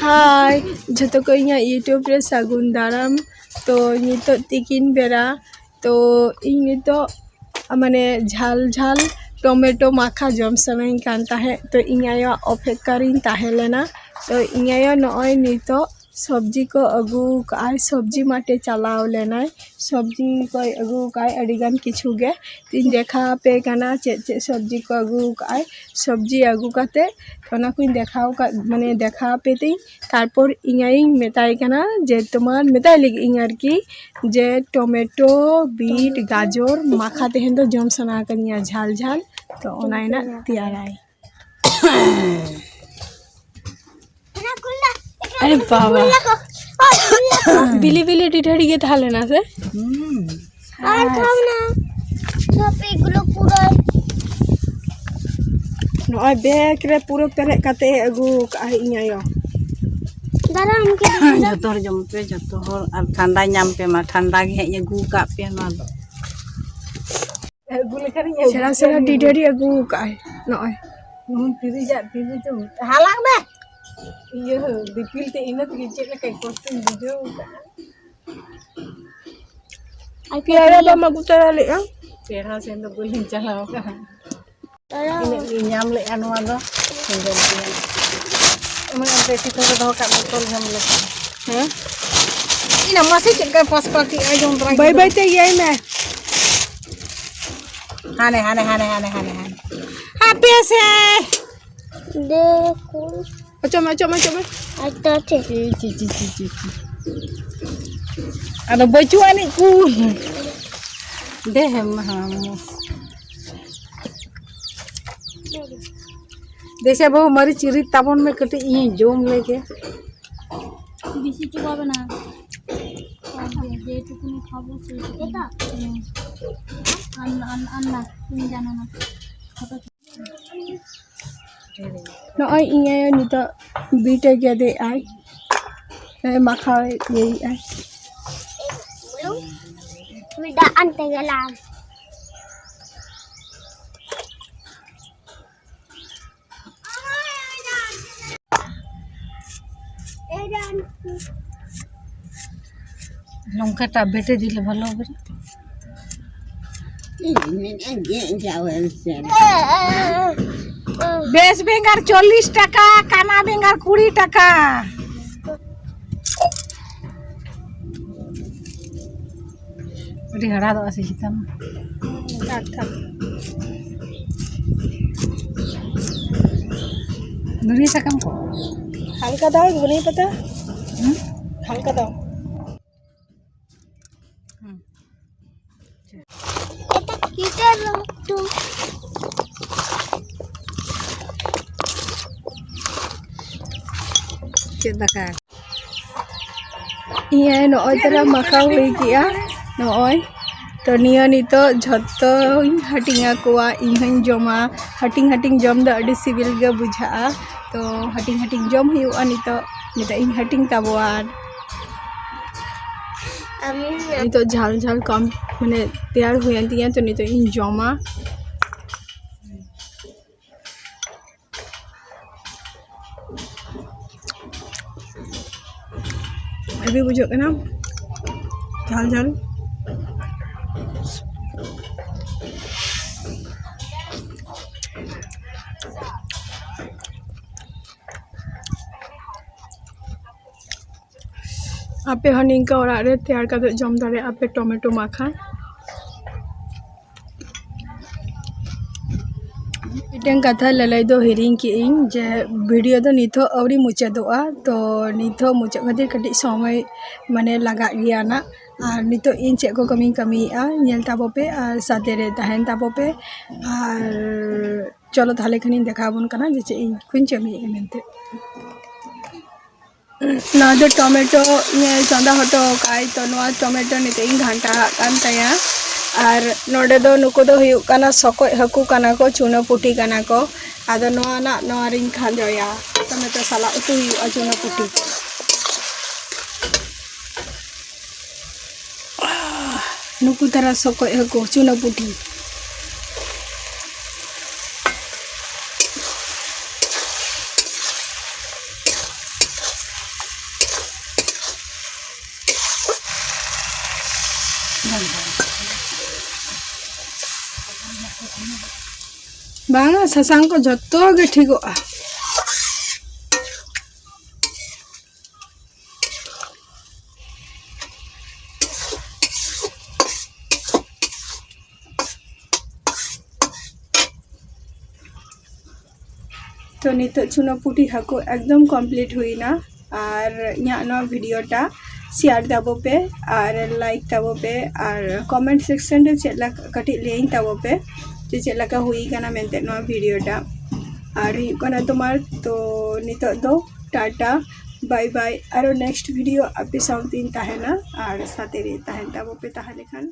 हाय जो को यूट्यूब रे सागुन दाराम तो नित तिकिन बेरा तो इन माने झाल झाल टमेटो माखा जम समय कान ताहे तो इन आयो अपेक्षारिन ताहे लेना तो इन आयो नय नित सब्जी को अगू काय सब्जी माटे चलाव लेना सब्जी को अगू काय अडिगान किछु गे तीन देखा पे काना चे सब्जी को अगू काय सब्जी अगू काते ओना कुछ देखाओ का माने देखा पे ती तारपर इኛই मेताई काना जे तुम्हार मेताई लगी इኛर की जे टमेटो बीट गाजर माखा तेहन तो जम सना कनिया झाल झाल तो ओनाइना तैयाराई अरे बाबा बिली बिली डिढड़ी के थाले ना से আর খাও না সব এগুলো পুরো नय बैग रे पूरा पेरे काते अगू काई इኛयो दादा हमके जतो हर जम पे जतो हर और ठंडा नाम पे मा ठंडा के हे गु का पे ना दो अगू लेकर सेरा सेरा डिढड़ी अगू काई नय nun piri tu halang be iya dipil te ina tu cek le kai kostum video ai piara ba magutara le ya pera sen do bolin chalaw ka दादा ini nyam le anwa do sendal dia emang ante situ do ka botol nyam le he ina masih cek ka pas party ai jong trai bye bye te yai me hane habis ya देखो macam आता थे ci ada baju ani ku deh mahamu जैसे बहु हमारी चिरी ताबन में कटे ये जोम लेके বেশি তো হবে না যেটুকুনি খাবো সেইটুকু এটা আন্না তুমি জানো না नय इኛयो नितो बीटे के दे आई माखा ये आई তুমি দা আনতে গেলাম लंका टा बेटे दिले ভালো হবে बेस बेंगार 40 টাকা काना बेंगार 20 টাকা हड़ा दो ऐसे हितम ठक दुरी सकम को हल्का दाओ वो नहीं पता हल्का दाओ এটা কিটার তো चेदका इኛই नय तरा माखा हुई किया नय तो निया नितो झत्तो हटिंगा कोआ इहन जमा हटिंग जम द अडी सिविल गे बुझा तो हटिंग जम हुआ नितो नितो इन हटिंग ताबोआर আমি नितो झाल झाल कम माने तैयार हुई तिया तो नितो इन जमा अभी बुझो ना झाल झाल आपे हनिंका और आरे तैयार कर जम दारे आपे टमेटो माखा मिटन कथा ललाई दो हिरिंग की इन जे वीडियो दो निथो अवरी मुचादोआ तो निथो मुचा खातिर कटी समय माने लगा गया ना और निथो इन चेक को कमी नेल ताबो पे और साथे रे तहन ताबो पे और चलो थाले खनी देखाबोन कना जे इन कुन चमी मेनते ना दो टमेटो ये चंदा हटो काई तो नवा टमेटो निते इन घंटा कान तया और नोडे दो नुको दो हुयु काना सको हकु काना को चुनो पुटी काना को आदो नवा ना नवा रिंग खांजोया टमेटो साला उतु हुयु चुनो पुटी नुकु तरा सको हकु चुनो पुटी बांगा ससांग को जत्तो गे ठिकोआ तो नित चुनापुटी हाको एकदम कमप्लीट हुईना और इना भिडियोटा शेयर ताबो पे और लाइक ताबो पे और कमेंट सेक्शन रे चेला कटी लेइन ताबो पे जे चेलाका हुई काना मेनते नो भिडियोटा और हुई तुम्हार तो नित दो टाटा बाय बाय और नेक्स्ट भिडियो आपे साउंड दिन ताहेना और साथे रे ताहेन ताबो पे ताहे लेखान